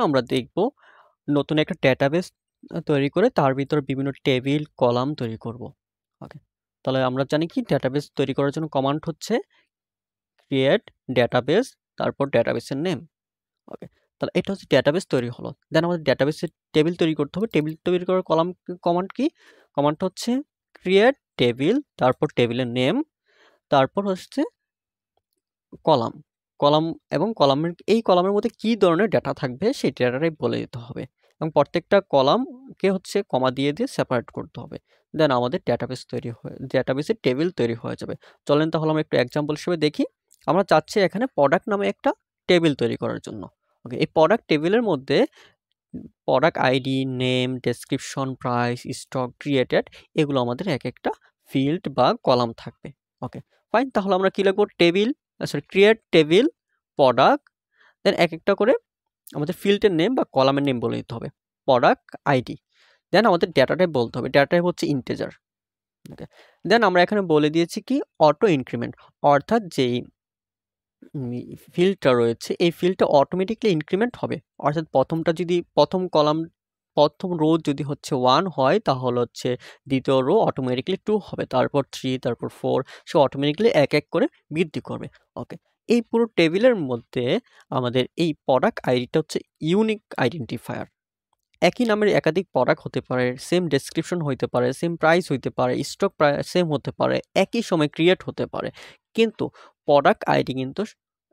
আমরা দেখব নতুন একটা ডেটাবেস তৈরি করে তার ভিতরে বিভিন্ন টেবিল কলাম তৈরি করব। ওকে, তাহলে আমরা জানি কি ডেটাবেস তৈরি করার জন্য কমান্ড হচ্ছে ক্রিয়েট ডেটাবেস, তারপর ডেটাবেসের নেম। ওকে, তাহলে এটা হচ্ছে ডেটাবেস তৈরি হলো। দেন আমাদের ডেটাবেসের টেবিল তৈরি করতে হবে। টেবিল তৈরি করার কমান্ড কি? কমান্ড হচ্ছে ক্রিয়েট টেবিল, তারপর টেবিলের নেম, তারপর হচ্ছে কলাম। কলাম এবং কলামের মধ্যে কি ধরনের ডেটা থাকবে সেই ডেটাটাই বলে দিতে হবে এবং প্রত্যেকটা কলামকে হচ্ছে কমা দিয়ে সেপারেট করতে হবে। দেন আমাদের ডেটাবেসের টেবিল তৈরি হয়ে যাবে। চলেন তাহলে আমরা একটু এক্সাম্পল হিসেবে দেখি। আমরা চাচ্ছি এখানে প্রোডাক্ট নামে একটা টেবিল তৈরি করার জন্য। ওকে, এই প্রোডাক্ট টেবিলের মধ্যে product ID, name, description, price, stock, created, এগুলো আমাদের এক একটা ফিল্ড বা কলাম থাকবে। Okay, fine. তাহলে আমরা কি লিখবো? Table, sorry, create table, product, then এক একটা করে আমাদের ফিল্ডের নেম বা কলামের নেম বলে দিতে হবে। প্রোডাক্ট আইডি, দেন আমাদের ডেটা টাইপ বলতে হবে। ডেটা টাইপ হচ্ছে ইন্টিজার। ওকে, দেন আমরা এখানে বলে দিয়েছি কি অটো ইনক্রিমেন্ট, অর্থাৎ যেই ফিল্ডটা রয়েছে এই ফিল্ডটা অটোমেটিকলি ইনক্রিমেন্ট হবে। অর্থাৎ প্রথম রো যদি হচ্ছে 1 হয় তাহলে হচ্ছে দ্বিতীয় রো অটোমেটিকলি 2 হবে, তারপর 3, তারপর 4, সে অটোমেটিকলি এক এক করে বৃদ্ধি করবে। ওকে, এই পুরো টেবিলের মধ্যে আমাদের এই প্রোডাক্ট আইডিটা হচ্ছে ইউনিক আইডেন্টিফায়ার। একই নামের একাধিক প্রোডাক্ট হতে পারে, সেম ডেসক্রিপশন হইতে পারে, সেম প্রাইস হইতে পারে, স্টক সেম হতে পারে, একই সময় ক্রিয়েট হতে পারে, কিন্তু প্রোডাক্ট আইডি কিন্তু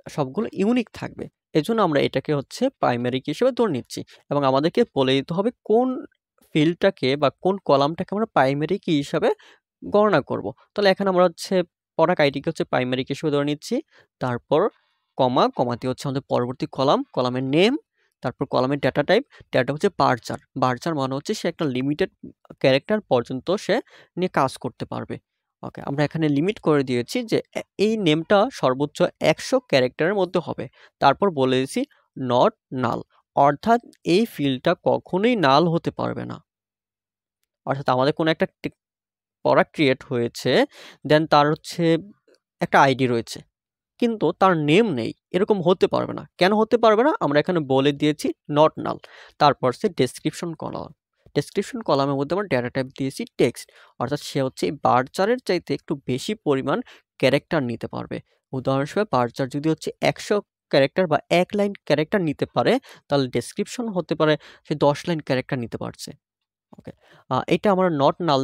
সবগুলো ইউনিক থাকবে। এজন্য আমরা এটাকে হচ্ছে প্রাইমারি কি হিসেবে ধরে নিচ্ছি এবং আমাদেরকে বলে দিতে হবে কোন ফিল্ডটাকে বা কোন কলামটাকে আমরা প্রাইমারি কি হিসাবে গণনা করব। তাহলে এখানে আমরা হচ্ছে প্রোডাক্ট আইডিকে হচ্ছে প্রাইমারি কি হিসেবে ধরে নিচ্ছি, তারপর কমাতে হচ্ছে আমাদের পরবর্তী কলামের নেম, তারপর কলামের ডেটা টাইপ। ডেটা হচ্ছে বারচার। বারচার মানে হচ্ছে সে একটা লিমিটেড ক্যারেক্টার পর্যন্ত সে নিয়ে কাজ করতে পারবে। ওকে, আমরা এখানে লিমিট করে দিয়েছি যে এই নেমটা সর্বোচ্চ 100 ক্যারেক্টারের মধ্যে হবে। তারপর বলে দিয়েছি নট নাল, অর্থাৎ এই ফিল্ডটা কখনোই নাল হতে পারবে না। অর্থাৎ আমাদের কোনো একটা প্রোডাক্ট ক্রিয়েট হয়েছে, দেন তার হচ্ছে একটা আইডি রয়েছে কিন্তু তার নেম নেই, এরকম হতে পারবে না। কেন হতে পারবে না? আমরা এখানে বলে দিয়েছি নট নাল। তারপর সে ডেসক্রিপশন কলামের মধ্যে আমরা ডেটা টাইপ দিয়েছি টেক্সট, অর্থাৎ সে হচ্ছে এই বারচারের চাইতে একটু বেশি পরিমাণ ক্যারেক্টার নিতে পারবে। উদাহরণস্বরূপ বারচার যদি হচ্ছে 100 ক্যারেক্টার বা 1 লাইন ক্যারেক্টার নিতে পারে, তাহলে ডেসক্রিপশন হতে পারে সে 10 লাইন ক্যারেক্টার নিতে পারছে। ওকে, এটা আমরা নট নাল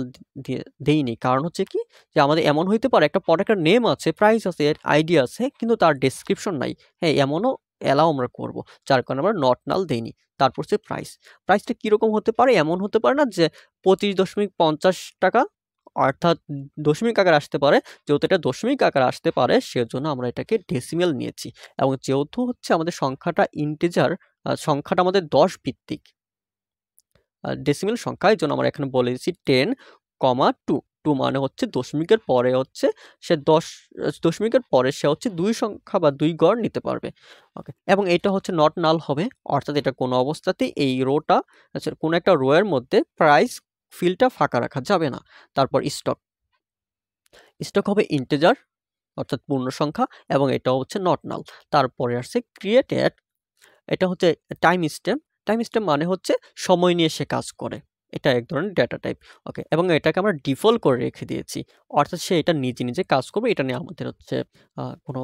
দেইনি, কারণ হচ্ছে কি যে আমাদের এমন হইতে পারে একটা প্রোডাক্টের নেম আছে, প্রাইস আছে, আইডি আছে, কিন্তু তার ডেসক্রিপশন নাই। হ্যাঁ, এমনও অ্যালাউ আমরা করব, যার কারণে আমরা নট নাল দেইনি। তারপর হচ্ছে প্রাইসটা কীরকম হতে পারে? এমন হতে পারে না যে 25.50 টাকা, অর্থাৎ দশমিক আকার আসতে পারে। যেহেতু এটা দশমিক আকার আসতে পারে সেজন্য আমরা এটাকে ডেসিমেল নিয়েছি এবং যেহেতু হচ্ছে আমাদের সংখ্যাটা ইন্টিজার, সংখ্যাটা আমাদের 10 ভিত্তিক ডেসিমেল সংখ্যা, এই জন্য আমরা এখানে বলে দিচ্ছি 10,2। 2 মানে হচ্ছে দশমিকের পরে হচ্ছে সে দশমিকের পরে সে হচ্ছে 2 সংখ্যা বা 2 গড় নিতে পারবে। ওকে, এবং এটা হচ্ছে নট নাল হবে, অর্থাৎ এটা কোনো অবস্থাতেই এই রোটা, কোনো একটা রো এর মধ্যে প্রাইস ফিল্ডটা ফাঁকা রাখা যাবে না। তারপর স্টক হবে ইন্টিজার, অর্থাৎ পূর্ণ সংখ্যা, এবং এটাও হচ্ছে নট নাল। তারপরে আসছে ক্রিয়েটেড, এটা হচ্ছে টাইম স্ট্যাম্প মানে হচ্ছে সময় নিয়ে সে কাজ করে, এটা এক ধরনের ডেটা টাইপ। ওকে, এবং এটাকে আমরা ডিফল্ট করে রেখে দিয়েছি, অর্থাৎ সে এটা নিজে কাজ করবে। এটা নিয়ে আমাদের হচ্ছে কোনো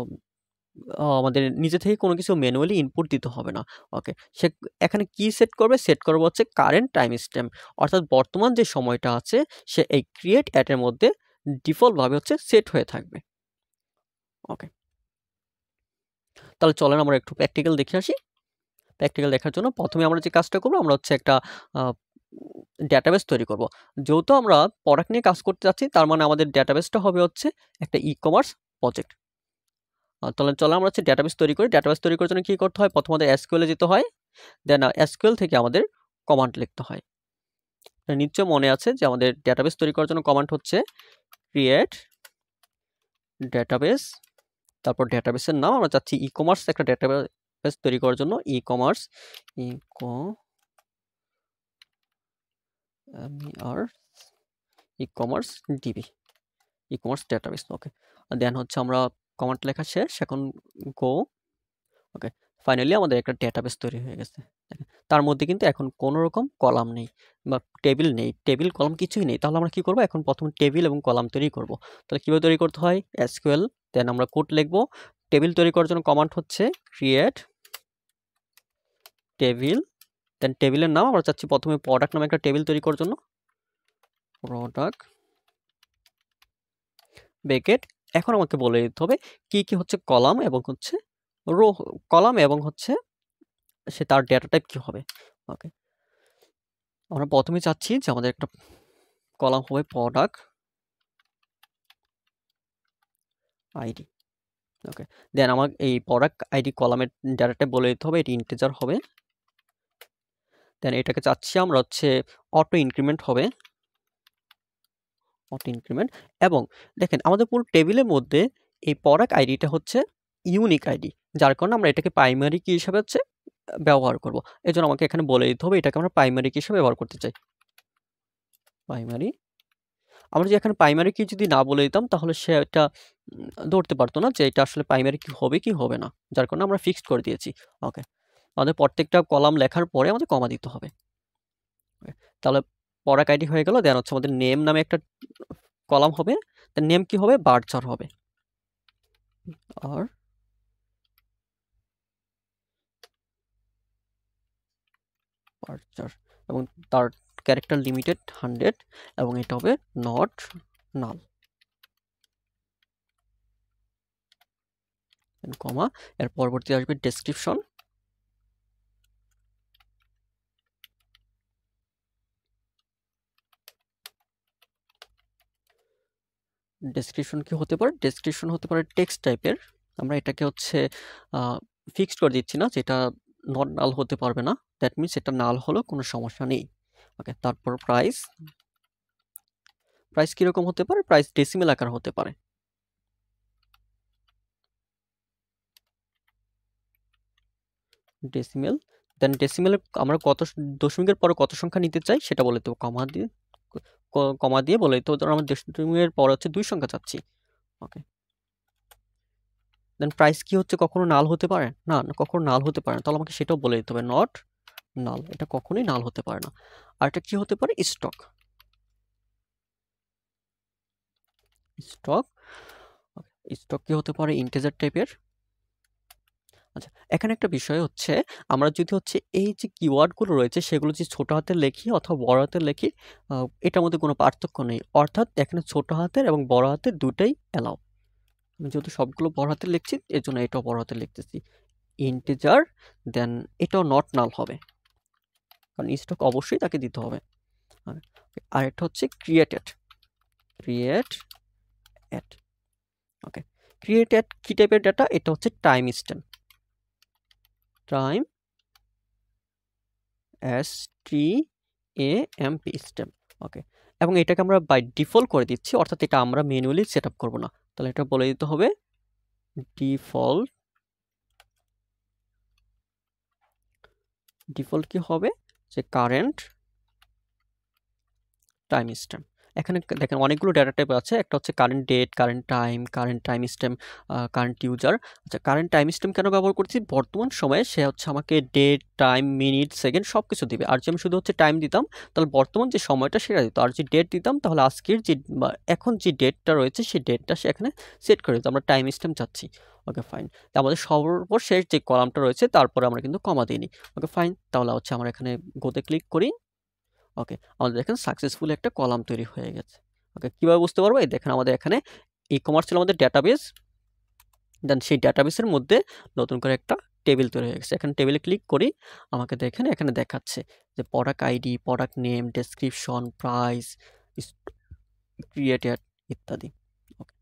আমাদের নিজে থেকে কোনো কিছু ম্যানুয়ালি ইনপুট দিতে হবে না। ওকে, সে এখানে কি সেট করবে হচ্ছে কারেন্ট টাইম স্ট্যাম্প, অর্থাৎ বর্তমান যে সময়টা আছে সে এই ক্রিয়েট অ্যাটের মধ্যে ডিফল্টভাবে হচ্ছে সেট হয়ে থাকবে। ওকে, তাহলে চলেন আমরা একটু প্র্যাকটিক্যাল দেখে আসি। প্র্যাকটিক্যাল দেখার জন্য প্রথমে আমরা যে কাজটা করবো, আমরা হচ্ছে একটা ডেটাবেস তৈরি করব। যেহেতু আমরা প্রোডাক্ট নিয়ে কাজ করতে যাচ্ছি, তার মানে আমাদের ডেটাবেসটা হবে হচ্ছে একটা ই-কমার্স প্রজেক্ট। তাহলে চলো আমরা হচ্ছে ডেটাবেস তৈরি করি। ডেটাবেস তৈরি করার জন্য কী করতে হয়? প্রথমে এসকিউএল এ যেতে হয়, দেন এসকিউএল থেকে আমাদের কমান্ড লিখতে হয়। নিশ্চয় মনে আছে যে আমাদের ডেটাবেস তৈরি করার জন্য কমান্ড হচ্ছে ক্রিয়েট ডেটাবেস, তারপর ডেটাবেসের নাম আমরা চাচ্ছি ই-কমার্স একটা ডেটাবেস তৈরি করার জন্য e-commerce e-commerce DB, e-commerce database. Okay, then হচ্ছে আমরা কমান্ড লেখা শেষ, এখন গো। ওকে, ফাইনালি আমাদের একটা ডেটাবেস তৈরি হয়ে গেছে। তার মধ্যে কিন্তু এখন কোনো রকম কলাম নেই বা টেবিল নেই, টেবিল কলাম কিছুই নেই। তাহলে আমরা কি করব, এখন প্রথমে টেবিল এবং কলাম তৈরি করব। তাহলে কীভাবে তৈরি করতে হয়, এসকিউএল দেন আমরা কোড লিখব। টেবিল তৈরি করার জন্য কমান্ড হচ্ছে ক্রিয়েট টেবিল, দেন টেবিলের নাম আমরা চাচ্ছি প্রথমে প্রোডাক্ট নামে একটা টেবিল তৈরি করার জন্য, প্রোডাক্ট ব্র্যাকেট। এখন আমাকে বলে দিতে হবে কি কি হচ্ছে কলাম এবং হচ্ছে রো, কলাম এবং হচ্ছে সে তার ডেটা টাইপ কি হবে। ওকে, আমরা প্রথমে চাচ্ছি যে আমাদের একটা কলাম হবে প্রোডাক্ট আইডি। ওকে, দেন আমার এই প্রোডাক্ট আইডি কলামের ডেটা টাইপ বলে দিতে হবে এটি ইন্টিজার হবে। দেন এটাকে চাচ্ছি আমরা হচ্ছে অটো ইনক্রিমেন্ট হবে, অটো ইনক্রিমেন্ট। এবং দেখেন আমাদের পুরো টেবিলের মধ্যে এই প্রোডাক্ট আইডিটা হচ্ছে ইউনিক আইডি, যার কারণে আমরা এটাকে প্রাইমারি কি হিসাবে হচ্ছে ব্যবহার করব। এজন্য আমাকে এখানে বলে দিতে হবে এটাকে আমরা প্রাইমারি কি হিসাবে ব্যবহার করতে চাই, প্রাইমারি। আমরা যদি এখানে প্রাইমারি কি যদি না বলে দিতাম তাহলে সে এটা ধরতে পারতো না যে এটা আসলে প্রাইমারি কি হবে কি হবে না, যার কারণে আমরা ফিক্সড করে দিয়েছি। ওকে, আমাদের প্রত্যেকটা কলাম লেখার পরে আমাদের কমা দিতে হবে। তাহলে প্রোডাক্ট আইডি হয়ে গেল। দেন হচ্ছে আমাদের নেম নামে একটা কলাম হবে, তার নেম কি হবে, বার্চার হবে, আর বার্চার, এবং তার ক্যারেক্টার লিমিটেড 100 এবং এটা হবে নট নাল, কমা। এর পরবর্তী আসবে ডেসক্রিপশন, ডেসক্রিপশন কি হতে পারে, ডেসক্রিপশন হতে পারে টেক্সট টাইপের। আমরা এটাকে হচ্ছে ফিক্সড করে দিচ্ছি না যেটা নট নাল হতে পারবে না, দ্যাট মিনস এটা নাল হলো কোনো সমস্যা নেই। ওকে, তারপর প্রাইস, প্রাইস কীরকম হতে পারে, প্রাইস ডেসিমেল আকার হতে পারে, ডেসিমেল। দেন ডেসিমেলে আমরা কত দশমিকের পরে কত সংখ্যা নিতে চাই সেটা বলে দেবো, কমা দিয়ে বলে দিতে হবে। ধরো আমরা দশমিকের পরে হচ্ছে 2 সংখ্যা চাচ্ছি। ওকে, দেন প্রাইস কি হচ্ছে কখনো নাল হতে পারে না, কখনো নাল হতে পারে না, তাহলে আমাকে সেটাও বলে দিতে হবে নট নাল, এটা কখনোই নাল হতে পারে না। আর এটা কি হতে পারে, স্টক, স্টক, স্টক কি হতে পারে, ইন্টিজার টাইপের। আচ্ছা, এখানে একটা বিষয় হচ্ছে আমরা যদি হচ্ছে এই যে কিওয়ার্ডগুলো রয়েছে সেগুলো যদি ছোট হাতের লিখি অথবা বড় হাতের লিখি, এটার মধ্যে কোনো পার্থক্য নেই, অর্থাৎ এখানে ছোট হাতের এবং বড় হাতের দুটাই অ্যালাউ। আমি যেহেতু সবগুলো বড় হাতে লিখছি এর জন্য এটাও বড় হাতে লিখতেছি, ইন্টিজার। দেন এটাও নট নাল হবে কারণ স্টক অবশ্যই তাকে দিতে হবে। আর এটা হচ্ছে created, create at. Okay, create at কি টাইপের ডাটা, এটা হচ্ছে time stamp, time STAMP stamp. Okay, এবং এটাকে আমরা বাই ডিফল্ট করে দিচ্ছি, অর্থাৎ এটা আমরা ম্যানুয়ালি সেট আপ করবো না। তাহলে এটা বলে দিতে হবে ডিফল্ট, ডিফল্ট কি হবে যে কারেন্ট টাইম স্ট্যাম্প। এখানে দেখেন অনেকগুলো ডেটা টাইপ আছে, একটা হচ্ছে current date, current time stamp, current user. আচ্ছা, কারেন্ট টাইম স্ট্যাম্প কেন ব্যবহার করছি, বর্তমান সময়ে সে হচ্ছে আমাকে ডেট, টাইম, মিনিট, সেকেন্ড সব কিছু দিবে। আর যদি আমি শুধু হচ্ছে টাইম দিতাম তাহলে বর্তমান যে সময়টা সেটা দিত, আর যদি ডেট দিতাম তাহলে আজকের যে এখন যে ডেটটা রয়েছে সেই ডেটটা সে এখানে সেট করে দিত। আমরা টাইম স্ট্যাম্প চাচ্ছি। ওকে ফাইন, তো আমাদের সর্বশেষ যে কলামটা রয়েছে তারপরে আমরা কিন্তু কমা দিইনি। ওকে ফাইন, তাহলে হচ্ছে আমরা এখানে গোতে ক্লিক করি। ওকে, আমাদের দেখেন সাকসেসফুল একটা কলাম তৈরি হয়ে গেছে। ওকে, কীভাবে বুঝতে পারবো, এই দেখেন আমাদের এখানে ই কমার্স ছিল আমাদের ডেটাবেস, দেন সেই ডেটাবেসের মধ্যে নতুন করে একটা টেবিল তৈরি হয়ে গেছে। এখানে টেবিলে ক্লিক করি, আমাকে দেখেন এখানে দেখাচ্ছে যে product ID, product name, description, price, created ইত্যাদি। ওকে,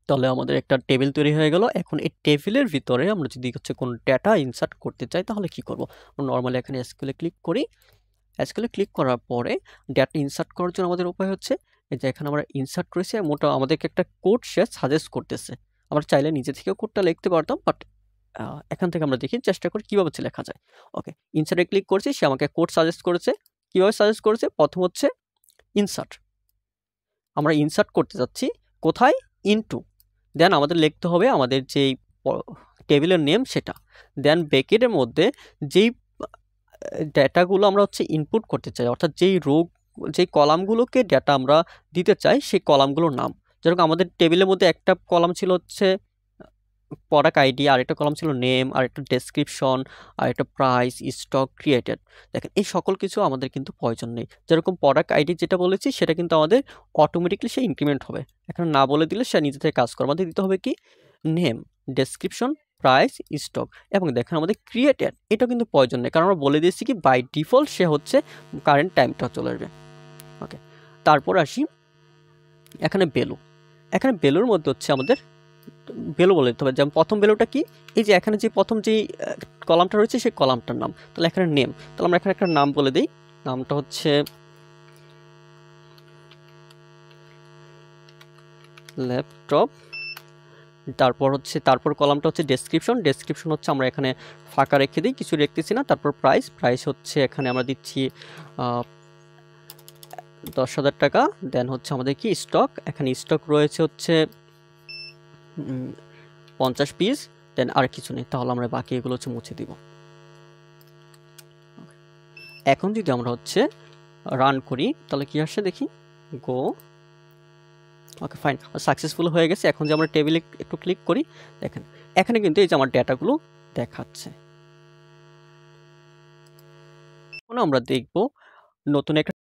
তাহলে আমাদের একটা টেবিল তৈরি হয়ে গেল। এখন এই টেবিলের ভিতরে আমরা যদি হচ্ছে কোনো ডেটা ইনসার্ট করতে চাই তাহলে কি করব, নর্মালি এখানে এসকিউএলে ক্লিক করি। এসকিউএলে ক্লিক করার পরে ডেটা ইনসার্ট করার জন্য আমাদের উপায় হচ্ছে এই যে এখানে আমরা ইনসার্ট করেছি, মোটা আমাদেরকে একটা কোড সে সাজেস্ট করতেছে। আমরা চাইলে নিজে থেকেও কোডটা লিখতে পারতাম, বাট এখান থেকে আমরা দেখি চেষ্টা করি কীভাবে লেখা যায়। ওকে, ইনসার্টে ক্লিক করছি, সে আমাকে কোড সাজেস্ট করেছে। কীভাবে সাজেস্ট করেছে, প্রথম হচ্ছে ইনসার্ট, আমরা ইনসার্ট করতে যাচ্ছি কোথায়, ইনটু। দেন আমাদের লিখতে হবে আমাদের যেই টেবিলের নেম সেটা, দেন ব্র্যাকেটের মধ্যে যেই ডেটাগুলো আমরা হচ্ছে ইনপুট করতে চাই, অর্থাৎ যেই কলামগুলোকে ডেটা আমরা দিতে চাই সেই কলামগুলোর নাম। যেরকম আমাদের টেবিলের মধ্যে একটা কলাম ছিল হচ্ছে প্রোডাক্ট আইডি, আরেকটা কলাম ছিল নেম, আরেকটা ডেসক্রিপশন, আরেকটা প্রাইস, স্টক, ক্রিয়েটেড। দেখেন এই সকল কিছু আমাদের কিন্তু প্রয়োজন নেই। যেরকম প্রোডাক্ট আইডি যেটা বলেছি সেটা কিন্তু আমাদের অটোমেটিকলি সে ইনক্রিমেন্ট হবে, এখন না বলে দিলে সে নিজে থেকে কাজ করে। আমাদের দিতে হবে কি নেম, ডেসক্রিপশন, প্রাইস, স্টক, এবং দেখেন আমাদের ক্রিয়েটেড এটা কিন্তু প্রয়োজন নেই, কারণ আমরা বলে দিয়েছি কি বাই ডিফল্ট সে হচ্ছে কারেন্ট টাইমটা চলে আসবে। ওকে, তারপর আসি এখানে ভ্যালু। এখানে ভ্যালুর মধ্যে হচ্ছে আমাদের ভ্যালু বলে দিতে হবে। যেমন প্রথম ভ্যালুটা কি, এই যে এখানে যে প্রথম যেই কলামটা রয়েছে সেই কলামটার নাম, তাহলে এখানে নেম, তাহলে আমরা এখানে একটা নাম বলে দিই, নামটা হচ্ছে ল্যাপটপ। তারপর কলামটা হচ্ছে ডেসক্রিপশন, ডেসক্রিপশন হচ্ছে আমরা এখানে ফাঁকা রেখে দিই, কিছু লিখতেছি না। তারপর প্রাইস, প্রাইস হচ্ছে এখানে আমরা দিচ্ছি 10,000 টাকা। দেন হচ্ছে আমাদের কি স্টক, এখানে স্টক রয়েছে হচ্ছে 50 পিস। দেন আর কিছু নেই, তাহলে আমরা বাকি এগুলো হচ্ছে মুছে দিব। এখন যদি আমরা হচ্ছে রান করি তাহলে কি আসে দেখি, গো। ওকে ফাইন, সাকসেসফুল হয়ে গেছে। এখন যে আমরা টেবিলে একটু ক্লিক করি, দেখেন এখানে কিন্তু এই যে আমার ডেটাগুলো দেখাচ্ছে। এখন আমরা দেখব নতুন একটা